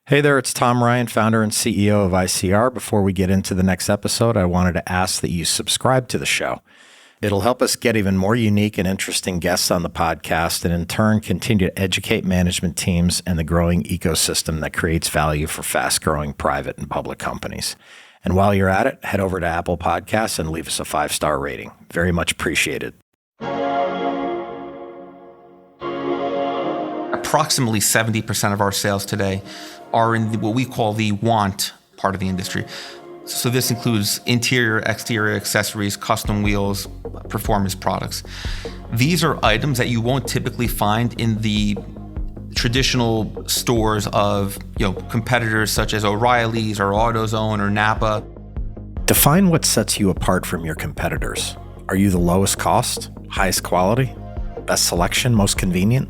Hey there, it's Tom Ryan, founder and CEO of ICR. Before we get into the next episode, I wanted to ask that you subscribe to the show. It'll help us get even more unique and interesting guests on the podcast and in turn continue to educate management teams and the growing ecosystem that creates value for fast-growing private and public companies. And while you're at it, head over to Apple Podcasts and leave us a 5-star rating. Very much appreciated. Approximately 70% of our sales today are in what we call the want part of the industry. So this includes interior, exterior accessories, custom wheels, performance products. These are items that you won't typically find in the traditional stores of competitors such as O'Reilly's or AutoZone or Napa. Define what sets you apart from your competitors. Are you the lowest cost, highest quality, best selection, most convenient?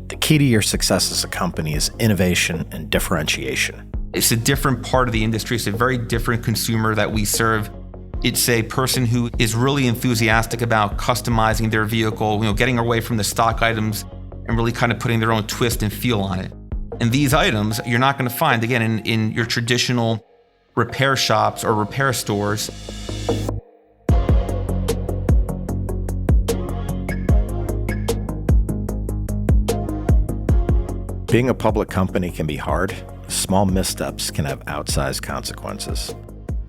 The key to your success as a company is innovation and differentiation. It's a different part of the industry. It's a very different consumer that we serve. It's a person who is really enthusiastic about customizing their vehicle, getting away from the stock items and really kind of putting their own twist and feel on it. And these items you're not going to find, again, in your traditional repair shops or repair stores. Being a public company can be hard. Small missteps can have outsized consequences.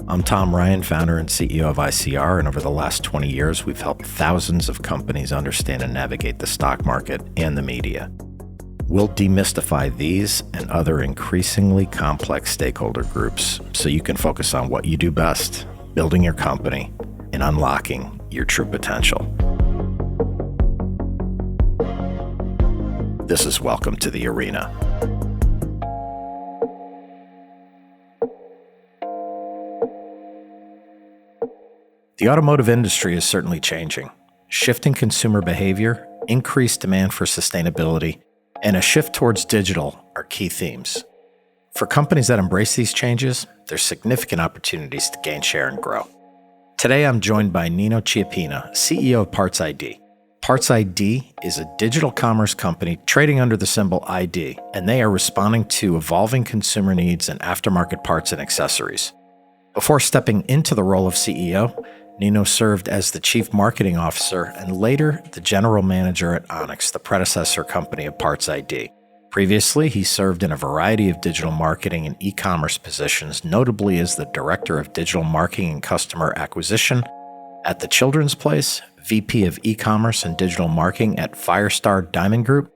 I'm Tom Ryan, founder and CEO of ICR, and over the last 20 years, we've helped thousands of companies understand and navigate the stock market and the media. We'll demystify these and other increasingly complex stakeholder groups so you can focus on what you do best, building your company and unlocking your true potential. This is Welcome to the Arena. The automotive industry is certainly changing. Shifting consumer behavior, increased demand for sustainability, and a shift towards digital are key themes. For companies that embrace these changes, there's significant opportunities to gain share and grow. Today, I'm joined by Nino Ciappina, CEO of Parts ID. Parts ID is a digital commerce company trading under the symbol ID, and they are responding to evolving consumer needs in aftermarket parts and accessories. Before stepping into the role of CEO, Nino served as the Chief Marketing Officer and later the General Manager at Onyx, the predecessor company of Parts ID. Previously, he served in a variety of digital marketing and eCommerce positions, notably as the Director of Digital Marketing and Customer Acquisition at The Children's Place, VP of eCommerce and Digital Marketing at Firestar Diamond Group,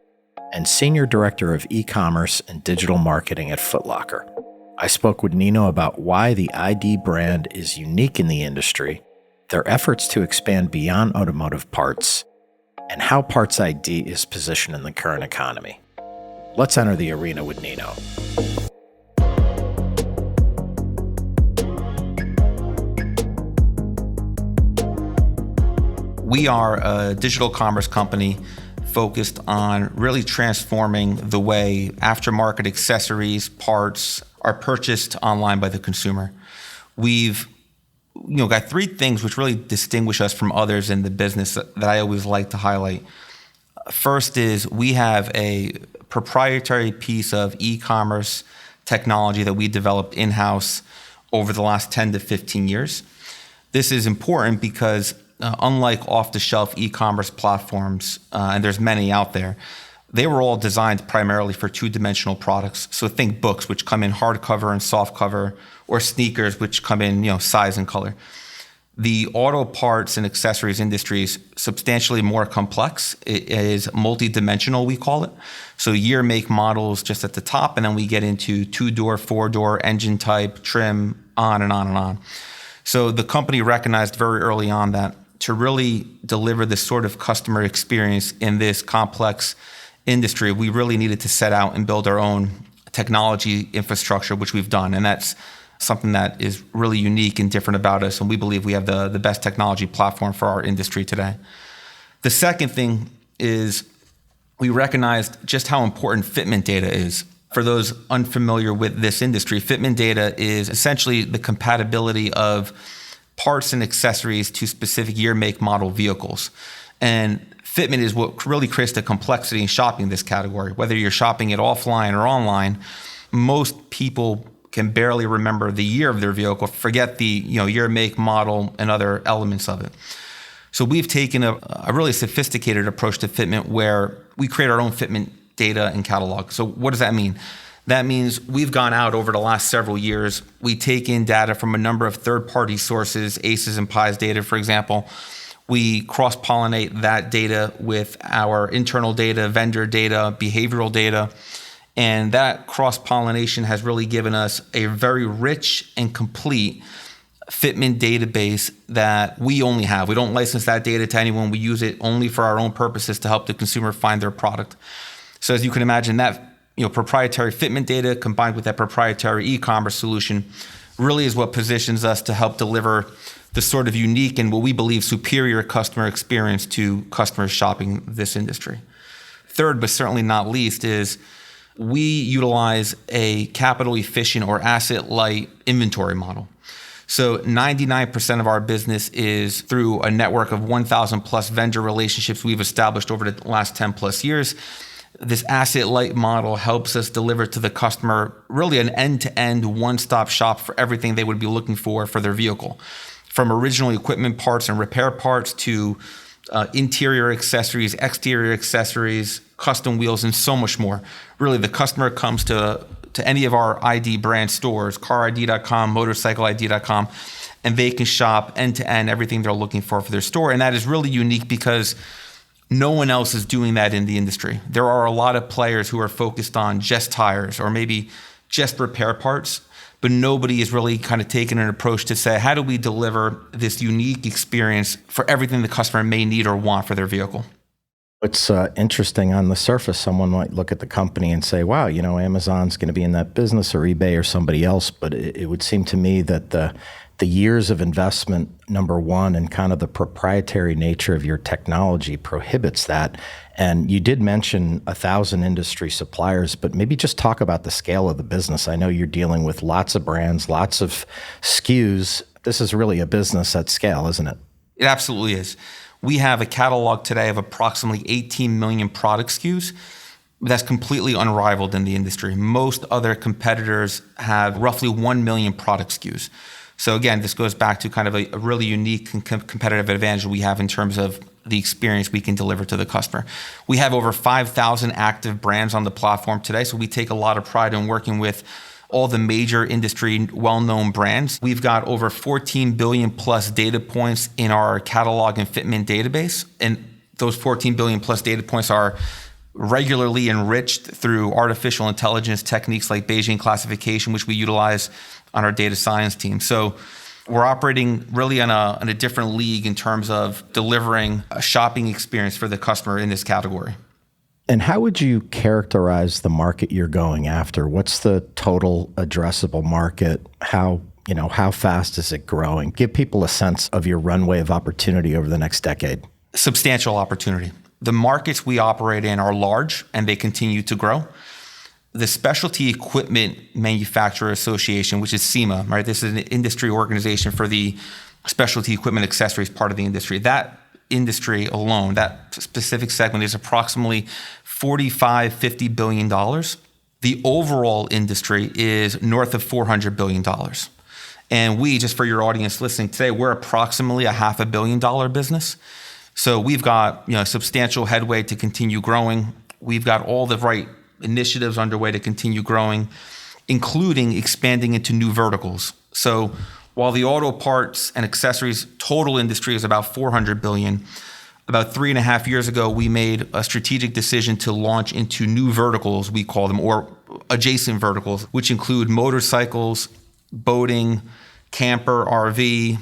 and Senior Director of eCommerce and Digital Marketing at Foot Locker. I spoke with Nino about why the ID brand is unique in the industry, their efforts to expand beyond automotive parts, and how Parts ID is positioned in the current economy. Let's enter the arena with Nino. We are a digital commerce company focused on really transforming the way aftermarket accessories, parts are purchased online by the consumer. We've got three things which really distinguish us from others in the business that I always like to highlight. First is we have a proprietary piece of e-commerce technology that we developed in-house over the last 10 to 15 years. This is important because unlike off-the-shelf e-commerce platforms, and there's many out there, they were all designed primarily for two-dimensional products. So think books, which come in hardcover and softcover, or sneakers, which come in size and color. The auto parts and accessories industry is substantially more complex. It is multi-dimensional, we call it. So year, make, models just at the top, and then we get into 2-door, 4-door, engine type, trim, on and on and on. So the company recognized very early on that to really deliver this sort of customer experience in this complex industry, we really needed to set out and build our own technology infrastructure, which we've done. And that's something that is really unique and different about us. And we believe we have the best technology platform for our industry today. The second thing is we recognized just how important fitment data is. For those unfamiliar with this industry, fitment data is essentially the compatibility of parts and accessories to specific year, make, model vehicles. And fitment is what really creates the complexity in shopping this category. Whether you're shopping it offline or online, most people can barely remember the year of their vehicle, forget the year, make, model, and other elements of it. So we've taken a really sophisticated approach to fitment where we create our own fitment data and catalog. So what does that mean? That means we've gone out over the last several years. We take in data from a number of third-party sources, ACES and PIES data, for example. We cross-pollinate that data with our internal data, vendor data, behavioral data. And that cross-pollination has really given us a very rich and complete fitment database that we only have. We don't license that data to anyone. We use it only for our own purposes to help the consumer find their product. So as you can imagine, that proprietary fitment data combined with that proprietary e-commerce solution really is what positions us to help deliver the sort of unique and what we believe superior customer experience to customers shopping this industry. Third, but certainly not least, is we utilize a capital efficient or asset light inventory model. So 99% of our business is through a network of 1,000 plus vendor relationships we've established over the last 10 plus years. This asset light model helps us deliver to the customer really an end-to-end one-stop shop for everything they would be looking for their vehicle. From original equipment parts and repair parts to interior accessories, exterior accessories, custom wheels, and so much more. Really, the customer comes to any of our ID brand stores, carid.com, motorcycleid.com, and they can shop end-to-end everything they're looking for their store. And that is really unique because no one else is doing that in the industry. There are a lot of players who are focused on just tires or maybe just repair parts, but nobody is really kind of taking an approach to say, how do we deliver this unique experience for everything the customer may need or want for their vehicle? It's interesting. On the surface, someone might look at the company and say, wow, Amazon's going to be in that business or eBay or somebody else. But it would seem to me that the years of investment, number one, and kind of the proprietary nature of your technology prohibits that. And you did mention 1,000 industry suppliers, but maybe just talk about the scale of the business. I know you're dealing with lots of brands, lots of SKUs. This is really a business at scale, isn't it? It absolutely is. We have a catalog today of approximately 18 million product SKUs. That's completely unrivaled in the industry. Most other competitors have roughly 1 million product SKUs. So again, this goes back to kind of a really unique and competitive advantage we have in terms of the experience we can deliver to the customer. We have over 5,000 active brands on the platform today, so we take a lot of pride in working with all the major industry well-known brands. We've got over 14 billion plus data points in our catalog and fitment database, and those 14 billion plus data points are regularly enriched through artificial intelligence techniques like Bayesian classification, which we utilize on our data science team. So we're operating really on a different league in terms of delivering a shopping experience for the customer in this category. And how would you characterize the market you're going after? What's the total addressable market? How fast is it growing? Give people a sense of your runway of opportunity over the next decade. Substantial opportunity. The markets we operate in are large and they continue to grow. The Specialty Equipment Manufacturer Association, which is SEMA, right? This is an industry organization for the specialty equipment accessories part of the industry. That industry alone, that specific segment, is approximately $45-50 billion. The overall industry is north of $400 billion. And we, just for your audience listening today, we're approximately a $500 million business. So we've got substantial headway to continue growing. We've got all the right initiatives underway to continue growing, including expanding into new verticals. So while the auto parts and accessories total industry is about $400 billion, about 3.5 years ago, we made a strategic decision to launch into new verticals, we call them, or adjacent verticals, which include motorcycles, boating, camper, RV,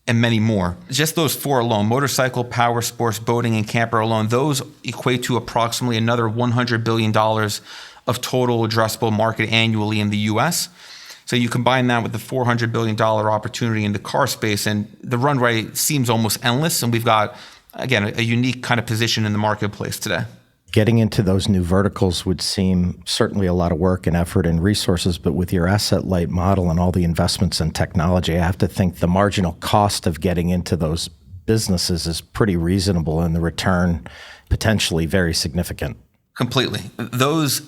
and many more. Just those four alone, motorcycle, power sports, boating, and camper alone, those equate to approximately another $100 billion of total addressable market annually in the US. So you combine that with the $400 billion opportunity in the car space, and the run rate seems almost endless. And we've got, again, a unique kind of position in the marketplace today. Getting into those new verticals would seem certainly a lot of work and effort and resources, but with your asset-light model and all the investments in technology, I have to think the marginal cost of getting into those businesses is pretty reasonable and the return potentially very significant. Completely. Those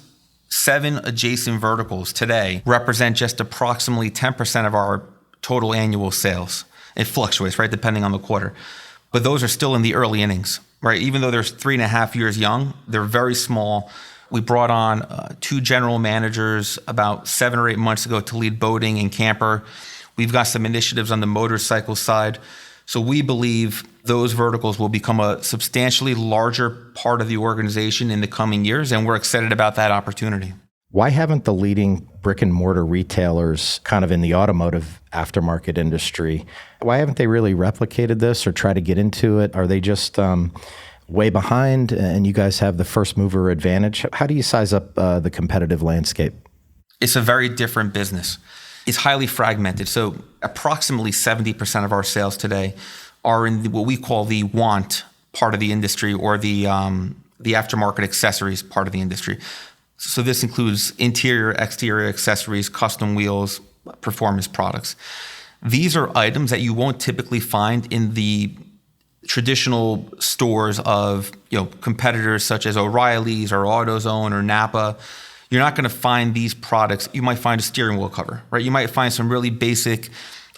7 adjacent verticals today represent just approximately 10% of our total annual sales. It fluctuates, right, depending on the quarter. But those are still in the early innings, right? Even though they're 3.5 years young, they're very small. We brought on 2 general managers about 7 or 8 months ago to lead boating and camper. We've got some initiatives on the motorcycle side. So we believe those verticals will become a substantially larger part of the organization in the coming years, and we're excited about that opportunity. Why haven't the leading brick and mortar retailers kind of in the automotive aftermarket industry, why haven't they really replicated this or tried to get into it? Are they just way behind and you guys have the first mover advantage? How do you size up the competitive landscape? It's a very different business. It's highly fragmented. So approximately 70% of our sales today are in what we call the want part of the industry, or the aftermarket accessories part of the industry. So this includes interior, exterior accessories, custom wheels, performance products. These are items that you won't typically find in the traditional stores of competitors such as O'Reilly's or AutoZone or Napa. You're not going to find these products. You might find a steering wheel cover, right? You might find some really basic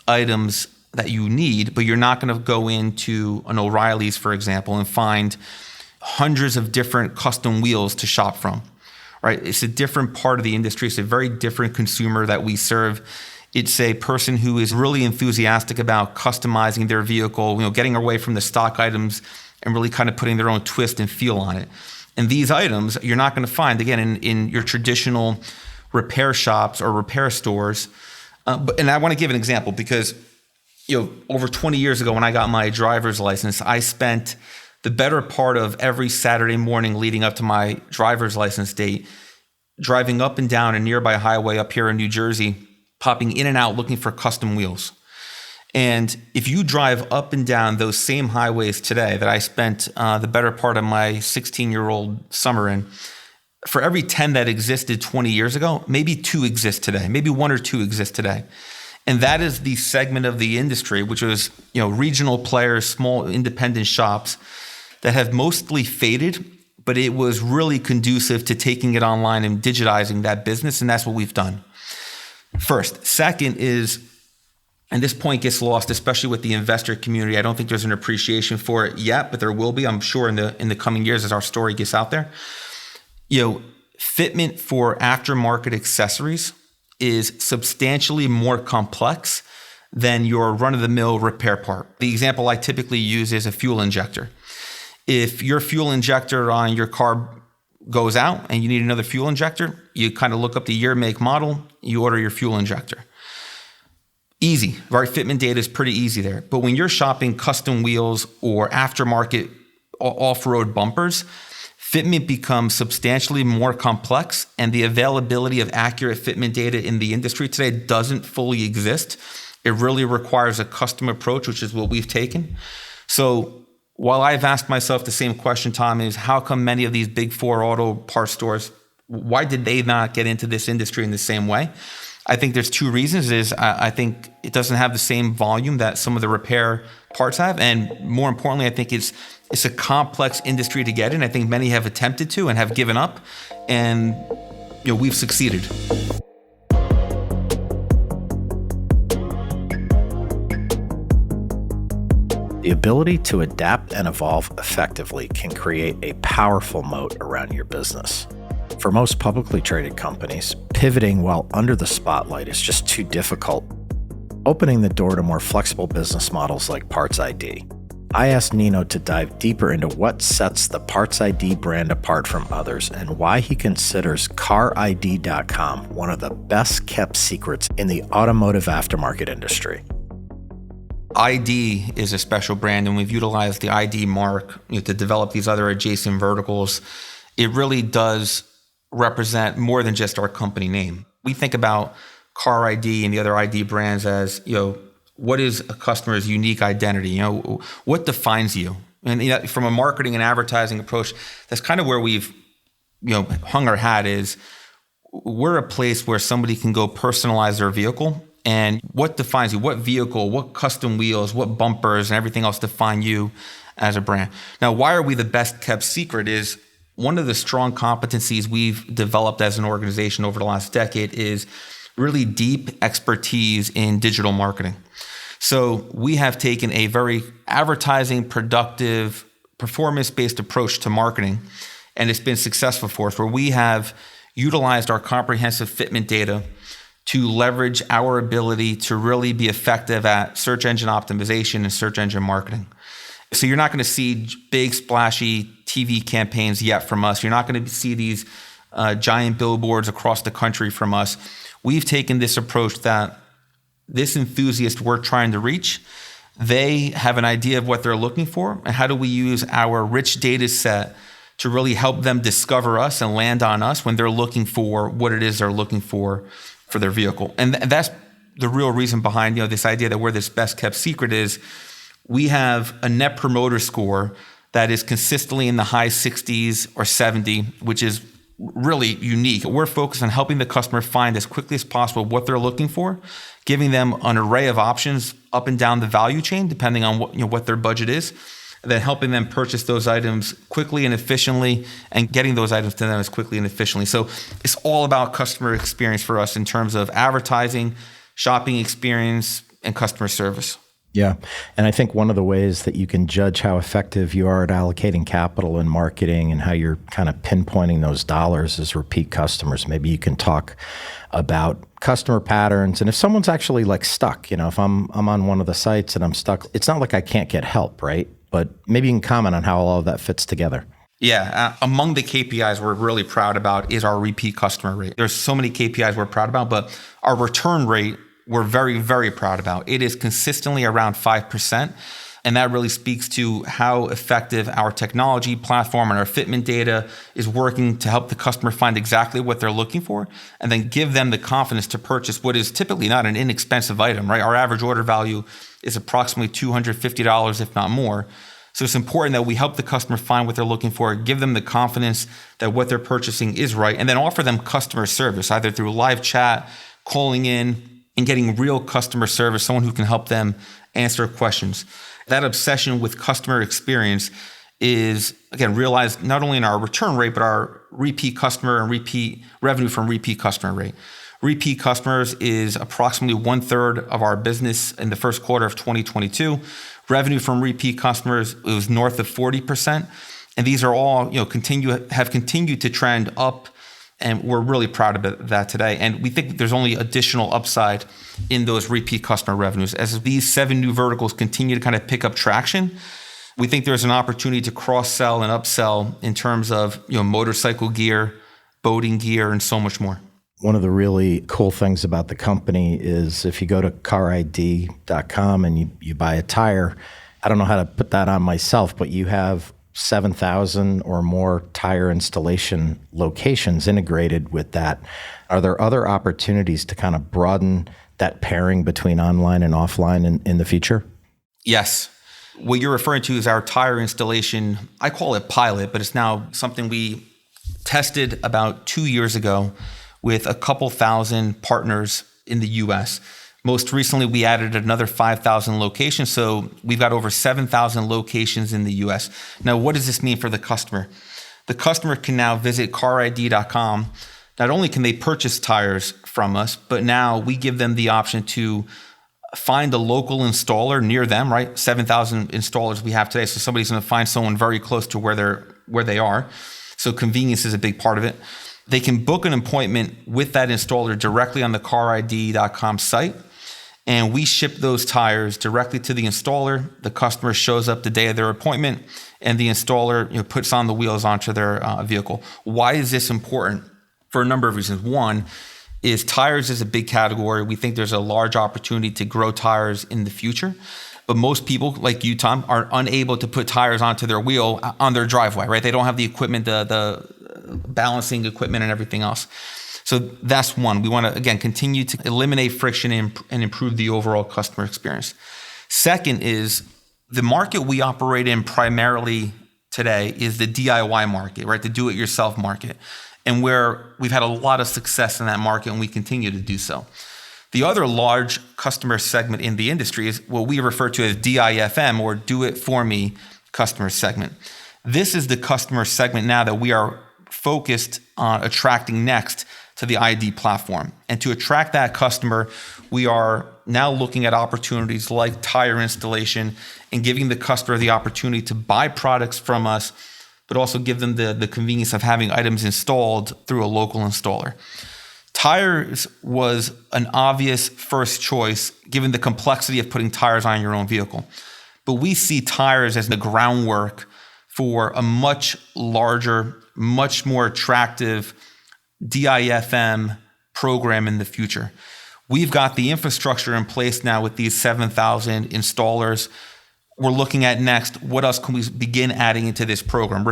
items that you need, but you're not going to go into an O'Reilly's, for example, and find hundreds of different custom wheels to shop from, right? It's a different part of the industry. It's a very different consumer that we serve. It's a person who is really enthusiastic about customizing their vehicle, getting away from the stock items and really kind of putting their own twist and feel on it. And these items you're not going to find, again, in your traditional repair shops or repair stores. And I want to give an example because, over 20 years ago when I got my driver's license, I spent the better part of every Saturday morning leading up to my driver's license date driving up and down a nearby highway up here in New Jersey, popping in and out looking for custom wheels. And if you drive up and down those same highways today that I spent the better part of my 16-year-old summer in, for every 10 that existed 20 years ago, maybe 2 exist today, maybe 1 or 2 exist today. And that is the segment of the industry, which was, regional players, small independent shops that have mostly faded, but it was really conducive to taking it online and digitizing that business. And that's what we've done. First. Second is, and this point gets lost, especially with the investor community. I don't think there's an appreciation for it yet, but there will be, I'm sure, in the coming years as our story gets out there. Fitment for aftermarket accessories is substantially more complex than your run-of-the-mill repair part. The example I typically use is a fuel injector. If your fuel injector on your car goes out and you need another fuel injector, you kind of look up the year, make, model, you order your fuel injector. Easy, right? Fitment data is pretty easy there. But when you're shopping custom wheels or aftermarket off-road bumpers, fitment becomes substantially more complex, and the availability of accurate fitment data in the industry today doesn't fully exist. It really requires a custom approach, which is what we've taken. So while I've asked myself the same question, Tom, is how come many of these big 4 auto parts stores, why did they not get into this industry in the same way? I think there's 2 reasons. I think it doesn't have the same volume that some of the repair parts have. And more importantly, I think it's a complex industry to get in. I think many have attempted to and have given up. And we've succeeded. The ability to adapt and evolve effectively can create a powerful moat around your business. For most publicly traded companies, pivoting while under the spotlight is just too difficult, opening the door to more flexible business models like Parts ID. I asked Nino to dive deeper into what sets the Parts ID brand apart from others and why he considers CarID.com one of the best kept secrets in the automotive aftermarket industry. ID is a special brand, and we've utilized the ID mark to develop these other adjacent verticals. It really does represent more than just our company name. We think about Car ID and the other ID brands as, what is a customer's unique identity? What defines you? And from a marketing and advertising approach, that's kind of where we've, hung our hat is we're a place where somebody can go personalize their vehicle. And what defines you? What vehicle, what custom wheels, what bumpers and everything else define you as a brand? Now, why are we the best kept secret is one of the strong competencies we've developed as an organization over the last decade is really deep expertise in digital marketing. So we have taken a very advertising, productive, performance-based approach to marketing, and it's been successful for us, where we have utilized our comprehensive fitment data to leverage our ability to really be effective at search engine optimization and search engine marketing. So you're not going to see big splashy TV campaigns yet from us. You're not going to see these giant billboards across the country from us. We've taken this approach that this enthusiast we're trying to reach, they have an idea of what they're looking for, and how do we use our rich data set to really help them discover us and land on us when they're looking for what it is they're looking for their vehicle. And that's the real reason behind this idea that we're this best kept secret is we have a net promoter score that is consistently in the high 60s or 70, which is really unique. We're focused on helping the customer find as quickly as possible what they're looking for, giving them an array of options up and down the value chain, depending on what their budget is, and then helping them purchase those items quickly and efficiently and getting those items to them as quickly and efficiently. So it's all about customer experience for us in terms of advertising, shopping experience, and customer service. Yeah. And I think one of the ways that you can judge how effective you are at allocating capital in marketing and how you're kind of pinpointing those dollars is repeat customers. Maybe you can talk about customer patterns. And if someone's actually stuck, if I'm on one of the sites and I'm stuck, it's not like I can't get help, right? But maybe you can comment on how all of that fits together. Yeah. Among the KPIs we're really proud about is our repeat customer rate. There's so many KPIs we're proud about, but our return rate we're very, very proud about. It is consistently around 5%. And that really speaks to how effective our technology platform and our fitment data is working to help the customer find exactly what they're looking for and then give them the confidence to purchase what is typically not an inexpensive item, right? Our average order value is approximately $250, if not more. So it's important that we help the customer find what they're looking for, give them the confidence that what they're purchasing is right, and then offer them customer service, either through live chat, calling in, and getting real customer service, someone who can help them answer questions. That obsession with customer experience is, again, realized not only in our return rate, but our repeat customer and repeat revenue from repeat customer rate. Repeat customers is approximately 1/3 of our business in the first quarter of 2022. Revenue from repeat customers was north of 40%. And these are all, have continued to trend up. And we're really proud of that today. And we think there's only additional upside in those repeat customer revenues. As these 7 new verticals continue to kind of pick up traction, we think there's an opportunity to cross-sell and upsell in terms of motorcycle gear, boating gear, and so much more. One of the really cool things about the company is if you go to carid.com and you buy a tire, I don't know how to put that on myself, but you have 7,000 or more tire installation locations integrated with that. Are there other opportunities to kind of broaden that pairing between online and offline in the future? Yes. What you're referring to is our tire installation. I call it pilot, but it's now something we tested about 2 years ago with a couple thousand partners in the US. Most recently, we added another 5,000 locations. So we've got over 7,000 locations in the US. Now, what does this mean for the customer? The customer can now visit carid.com. Not only can they purchase tires from us, but now we give them the option to find a local installer near them, right? 7,000 installers we have today. So somebody's going to find someone very close to where they are. So convenience is a big part of it. They can book an appointment with that installer directly on the carid.com site. And we ship those tires directly to the installer. The customer shows up the day of their appointment, and the installer puts on the wheels onto their vehicle. Why is this important? For a number of reasons. One is tires is a big category. We think there's a large opportunity to grow tires in the future. But most people, like you, Tom, are unable to put tires onto their wheel on their driveway, right? They don't have the equipment, the balancing equipment and everything else. So that's one. We want to, again, continue to eliminate friction and improve the overall customer experience. Second is the market we operate in primarily today is the DIY market, right? The do-it-yourself market, and where we've had a lot of success in that market, and we continue to do so. The other large customer segment in the industry is what we refer to as DIFM, or do-it-for-me customer segment. This is the customer segment now that we are focused on attracting next to the ID platform. And to attract that customer, we are now looking at opportunities like tire installation and giving the customer the opportunity to buy products from us, but also give them the convenience of having items installed through a local installer. Tires was an obvious first choice given the complexity of putting tires on your own vehicle. But we see tires as the groundwork for a much larger, much more attractive DIFM program in the future. We've got the infrastructure in place now with these 7,000 installers. We're looking at next, what else can we begin adding into this program?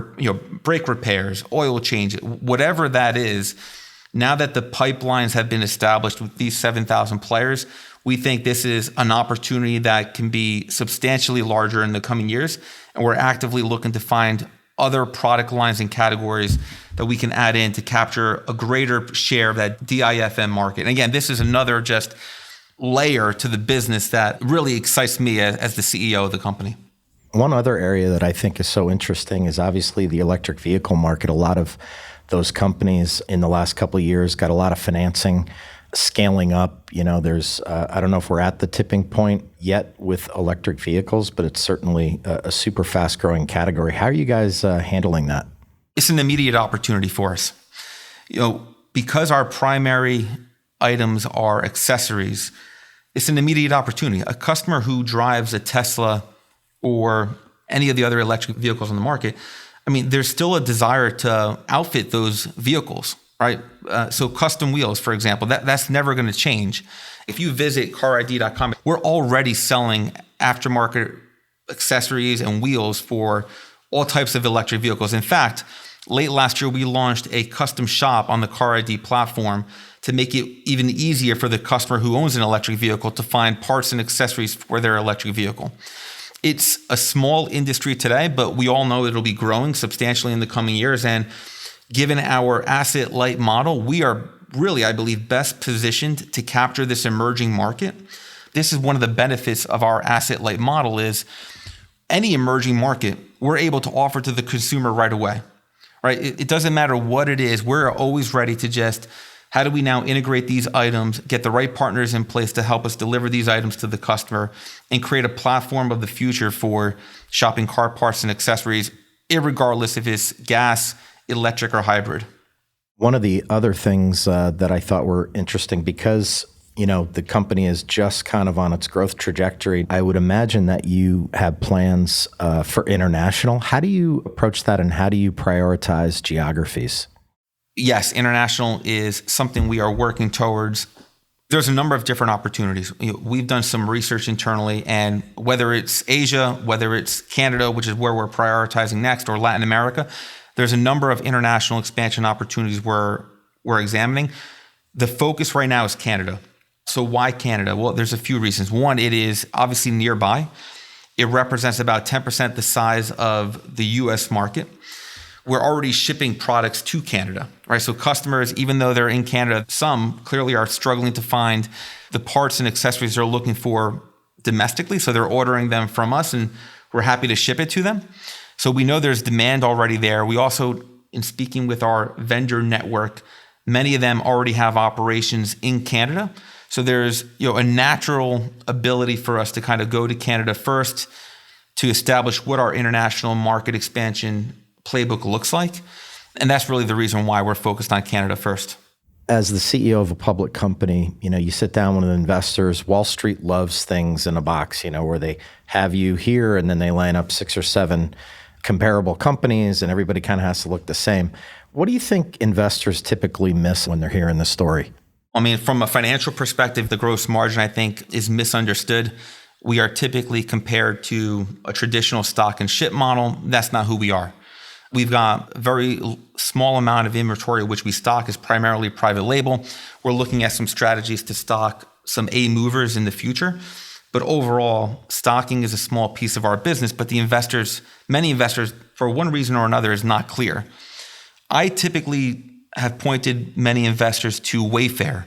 Brake repairs, oil change, whatever that is. Now that the pipelines have been established with these 7,000 players, we think this is an opportunity that can be substantially larger in the coming years. And we're actively looking to find other product lines and categories that we can add in to capture a greater share of that DIFM market. And again, this is another just layer to the business that really excites me as the CEO of the company. One other area that I think is so interesting is obviously the electric vehicle market. A lot of those companies in the last couple of years got a lot of financing scaling up. There's, I don't know if we're at the tipping point yet with electric vehicles, but it's certainly a super fast growing category. How are you guys handling that? It's an immediate opportunity for us. Because our primary items are accessories, it's an immediate opportunity. A customer who drives a Tesla or any of the other electric vehicles on the market, there's still a desire to outfit those vehicles, right? So custom wheels, for example, that's never going to change. If you visit carid.com, we're already selling aftermarket accessories and wheels for all types of electric vehicles. In fact, late last year, we launched a custom shop on the CarID platform to make it even easier for the customer who owns an electric vehicle to find parts and accessories for their electric vehicle. It's a small industry today, but we all know it'll be growing substantially in the coming years. And given our asset light model, we are really, I believe, best positioned to capture this emerging market. This is one of the benefits of our asset light model is any emerging market, we're able to offer to the consumer right away, right? It doesn't matter what it is. We're always ready to just, how do we now integrate these items, get the right partners in place to help us deliver these items to the customer and create a platform of the future for shopping car parts and accessories, irregardless if it's gas, electric, or hybrid. One of the other things that I thought were interesting because, the company is just kind of on its growth trajectory, I would imagine that you have plans for international. How do you approach that and how do you prioritize geographies? Yes, international is something we are working towards. There's a number of different opportunities. We've done some research internally, and whether it's Asia, whether it's Canada, which is where we're prioritizing next, or Latin America, there's a number of international expansion opportunities we're examining. The focus right now is Canada. So why Canada? Well, there's a few reasons. One, it is obviously nearby. It represents about 10% the size of the US market. We're already shipping products to Canada, right? So customers, even though they're in Canada, some clearly are struggling to find the parts and accessories they're looking for domestically. So they're ordering them from us and we're happy to ship it to them. So we know there's demand already there. We also, in speaking with our vendor network, many of them already have operations in Canada. So there's a natural ability for us to kind of go to Canada first to establish what our international market expansion playbook looks like. And that's really the reason why we're focused on Canada first. As the CEO of a public company, you sit down with investors. Wall Street loves things in a box, where they have you here and then they line up 6 or 7 comparable companies and everybody kind of has to look the same. What do you think investors typically miss when they're hearing the story? From a financial perspective, the gross margin, I think, is misunderstood. We are typically compared to a traditional stock and ship model. That's not who we are. We've got a very small amount of inventory, which we stock is primarily private label. We're looking at some strategies to stock some A movers in the future. But overall, stocking is a small piece of our business, but many investors, for one reason or another, is not clear. I typically have pointed many investors to Wayfair,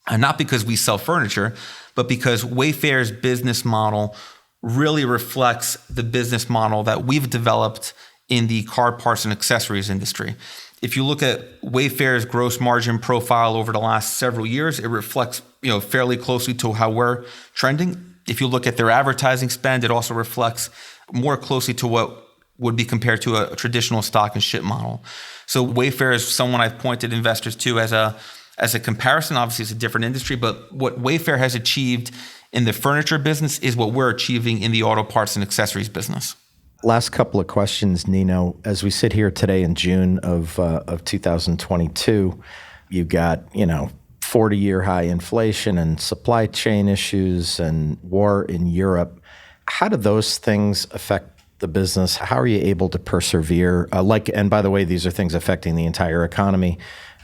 and not because we sell furniture, but because Wayfair's business model really reflects the business model that we've developed in the car parts and accessories industry. If you look at Wayfair's gross margin profile over the last several years, it reflects, fairly closely to how we're trending. If you look at their advertising spend, it also reflects more closely to what would be compared to a traditional stock and ship model. So Wayfair is someone I've pointed investors to as a comparison. Obviously, it's a different industry, but what Wayfair has achieved in the furniture business is what we're achieving in the auto parts and accessories business. Last couple of questions, Nino. As we sit here today in June of 2022, you've got, 40-year high inflation and supply chain issues and war in Europe. How do those things affect the business? How are you able to persevere? And by the way, these are things affecting the entire economy.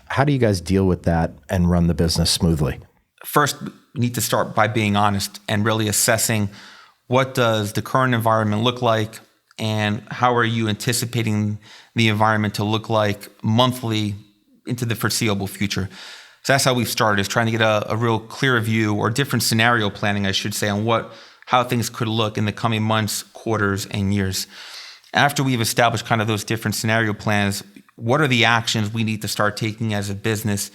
How do you guys deal with that and run the business smoothly? First, we need to start by being honest and really assessing what does the current environment look like and how are you anticipating the environment to look like monthly into the foreseeable future. So that's how we've started, is trying to get a real clear view, or different scenario planning, I should say, on how things could look in the coming months, quarters, and years. After we've established kind of those different scenario plans, what are the actions we need to start taking as a business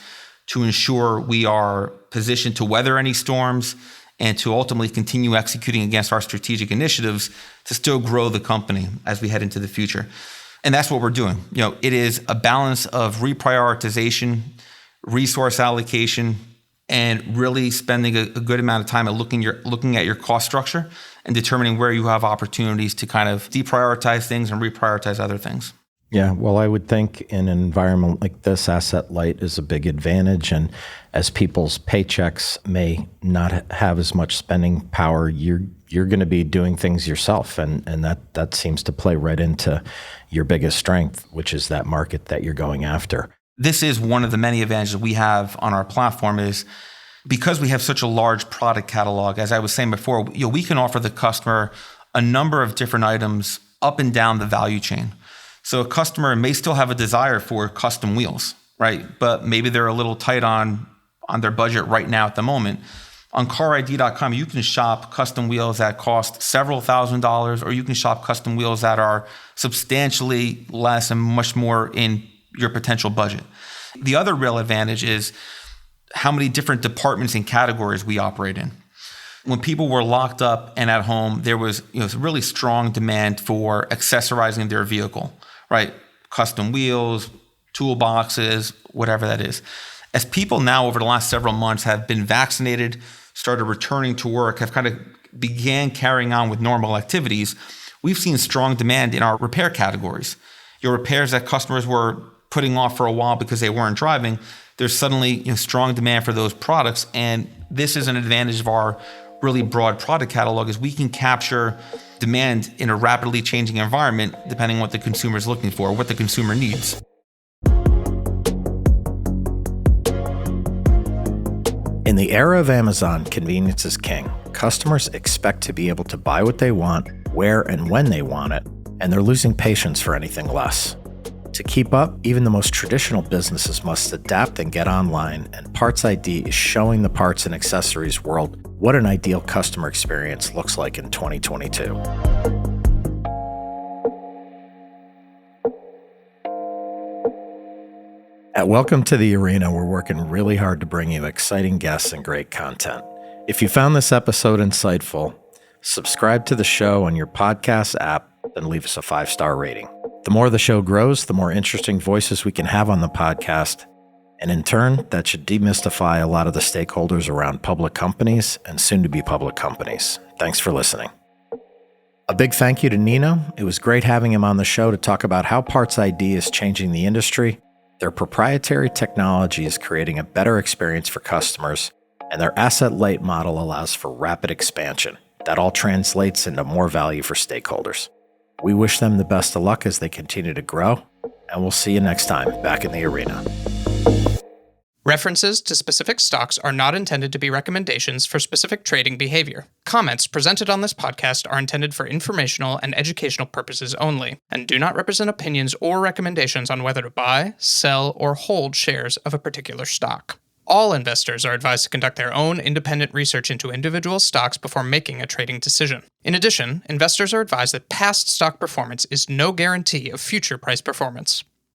to ensure we are positioned to weather any storms and to ultimately continue executing against our strategic initiatives to still grow the company as we head into the future. And that's what we're doing. It is a balance of reprioritization, resource allocation, and really spending a good amount of time at looking at your cost structure and determining where you have opportunities to kind of deprioritize things and reprioritize other things. Yeah, well, I would think in an environment like this, asset light is a big advantage. And as people's paychecks may not have as much spending power, you're going to be doing things yourself. And that seems to play right into your biggest strength, which is that market that you're going after. This is one of the many advantages we have on our platform, is because we have such a large product catalog. As I was saying before, we can offer the customer a number of different items up and down the value chain. So a customer may still have a desire for custom wheels, right? But maybe they're a little tight on their budget right now at the moment. On carid.com, you can shop custom wheels that cost several $1,000s, or you can shop custom wheels that are substantially less and much more in your potential budget. The other real advantage is how many different departments and categories we operate in. When people were locked up and at home, there was really strong demand for accessorizing their vehicle, right? Custom wheels, toolboxes, whatever that is. As people now over the last several months have been vaccinated, started returning to work, have kind of began carrying on with normal activities, we've seen strong demand in our repair categories. Your repairs that customers were putting off for a while because they weren't driving, there's suddenly strong demand for those products. And this is an advantage of our really broad product catalog, is we can capture demand in a rapidly changing environment depending on what the consumer is looking for, what the consumer needs. In the era of Amazon, convenience is king. Customers expect to be able to buy what they want, where and when they want it, and they're losing patience for anything less. To keep up, even the most traditional businesses must adapt and get online, and Parts ID is showing the parts and accessories world what an ideal customer experience looks like in 2022. At Welcome to the Arena, we're working really hard to bring you exciting guests and great content. If you found this episode insightful, subscribe to the show on your podcast app and leave us a 5-star rating. The more the show grows, the more interesting voices we can have on the podcast. And in turn, that should demystify a lot of the stakeholders around public companies and soon-to-be public companies. Thanks for listening. A big thank you to Nino. It was great having him on the show to talk about how Parts ID is changing the industry. Their proprietary technology is creating a better experience for customers, and their asset-light model allows for rapid expansion. That all translates into more value for stakeholders. We wish them the best of luck as they continue to grow, and we'll see you next time back in the arena. References to specific stocks are not intended to be recommendations for specific trading behavior. Comments presented on this podcast are intended for informational and educational purposes only, and do not represent opinions or recommendations on whether to buy, sell, or hold shares of a particular stock. All investors are advised to conduct their own independent research into individual stocks before making a trading decision. In addition, investors are advised that past stock performance is no guarantee of future price performance.